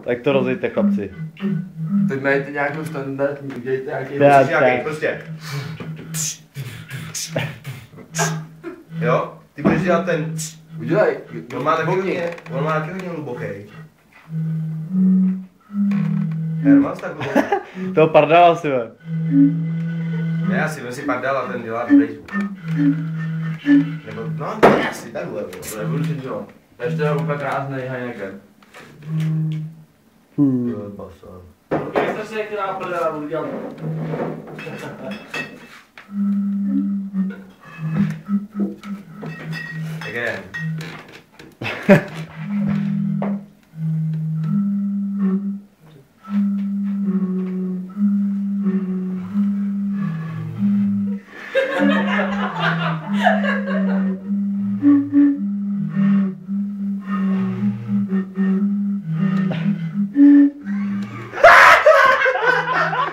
Tak to rozejte, chlapci. Teď majte nějakou standardní, udělejte nějaký... Nějaký, prostě. Jo? Ty budeš dělat ten... Udělej. On má taky hodně hluboký. Máš tak hluboký? Toho pardala si ve. Já si pardal a ten dělá dobrý zvuk. Nebo, no ne, asi takhle. To nebudu si dělat. Ještě je úplně krásný Heineken. Jo, baso. Když jste si některá prdela, budu dělat. Tak je.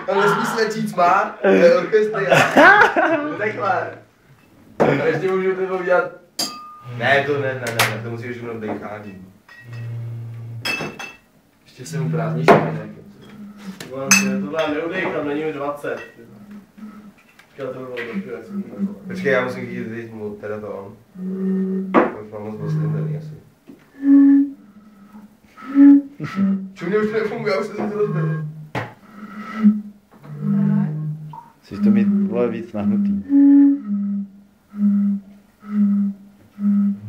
Ale nesmí se začít smát, to je orchestr. Takhle. A ještě můžu to udělat. Ne, to musíš jenom dechání. Ještě jsem prázdnější Heineken. Tohle neudejkám, není mi 20. Říkal to bylo dobře, jak jsem to. Počkej, já musím jít teď mu, teda to on. Už mám moc rozdělený asi. Čo mě už to nefunguje, já už jsem to rozdělil. Chceš to mít, vole, víc nahnutý.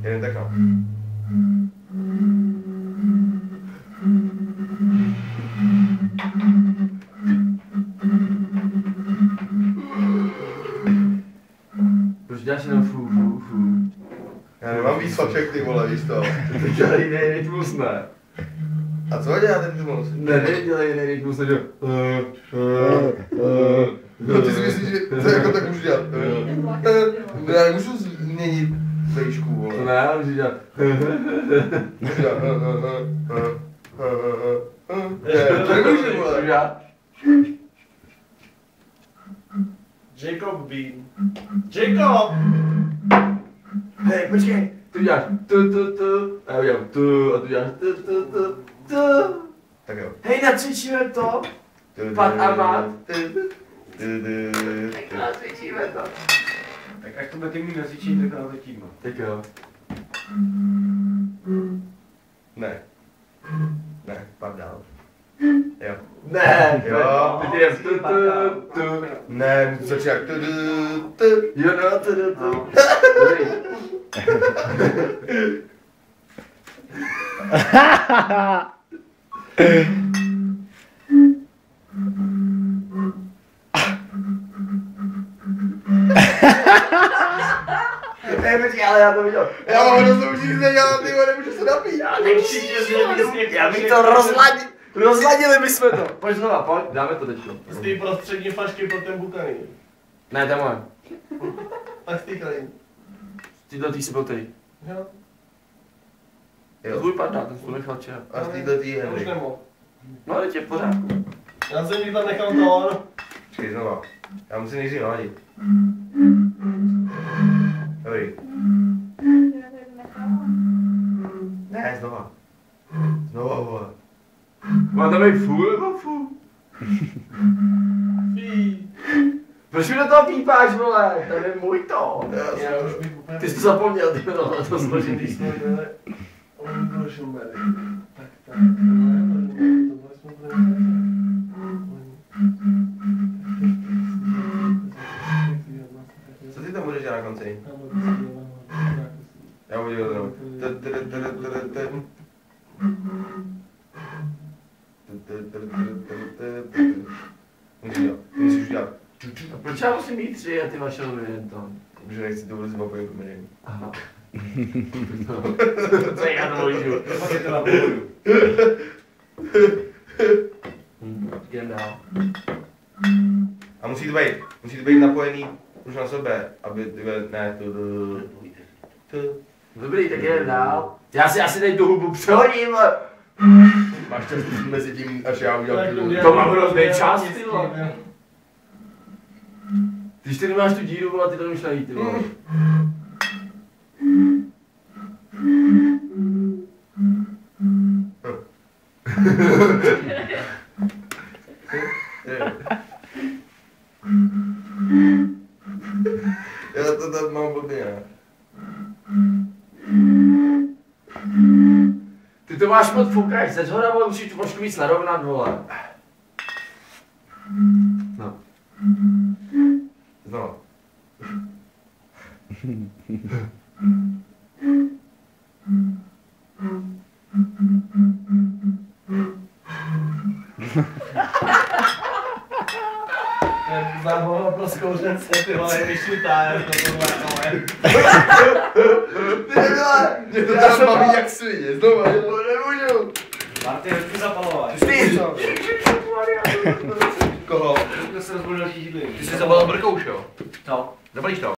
Jeden tak no. Proč děláš jenom fů? Já nemám víc faček, ty vole, víš to. To dělej jiný rytmus, ne? A co dělá ten rytmus? Nedělej jiný rytmus, nedělej. No ty si myslíš, že to jako tak můžu dělat? Já nemůžu změnit vejšku, vole. To ne, můžu dělat. Můžu dělat. To nemůžu, vole. Jacob Bean. Jacob! Hej, počkej, ty děláš tu, a já udělám tu, a ty děláš tu. Tak jo. Hej, nacvičíme to. Pat a mat. Tak nacvičíme to. Tak až to budete mít nacvičení, tak nacvičíme. Tak jo. Ne. Ne, pardál. Jo. Ne, Jo. ty jdeš tu. Ne, to začíná tu. Jo, no, tu. Dobrý. Hej, počkej, ale já to viděl. Já mám hroznou už nic nedělat, ty vole, nemůžu se napít. Já bych to rozladil. Rozladili bychom to. Pojď znova, pojď, dáme to teďko. Z té prostřední flašky pro ten bukaný. Ne, to je moje. Tak stýkaný. Tyhle tý si byl ty. Jo. To je tvůj padá, ten jsi to nechal čeho. A z této tý Já už Henry. nemohl. No, ale tě v pořádku. Já jsem ti tam nechal to. Počkej, znova. Já musím nejdřív naladit. Dobrý. Ne, znova. Znova, vole. Má tam i fů nebo fů? Fí. Proč mi do toho pípáš, vole? To je můj to. Já už bych úplně... Ty jsi to zapomněl, ty vole, to složitý. On byl šumery. Tak, tohle jsme byli. Co ty tam budeš dělat na konci? Já budu dělat jenom. Musíš udělat. A proč já musím mít 3 a ty vaše jen to? Protože nechci to vůbec zbavit poměrem. Aha. Co já to můžu? Pak je to na pohodu. Jdem dál. A musí to být napojený už na sebe, aby ty ne, to. Dobrý, tak jdem dál. Já si asi teď tu hubu přehodím, ale... Máš čas mezi tím, až já udělám To mám hrozný čas, ty vole. Když ty nemáš tu díru, vole, ty to nemůžeš najít, ty vole. Já to tam mám blbě, ne? Ty to máš moc foukáš, ze zhora, vole, musíš to trošku víc narovnat, vole. No. Znova. Zábava pro zkoušence, ty vole, vyšitá, jako tohle, ale... Ty vole, mě to tam baví jak svině, znova, nemůžu. Marty, hoďku zapalovat. Ty! Koho? To se rozbudu další židli. Ty jsi zabalil brkouš, jo? Co? Zabalíš to?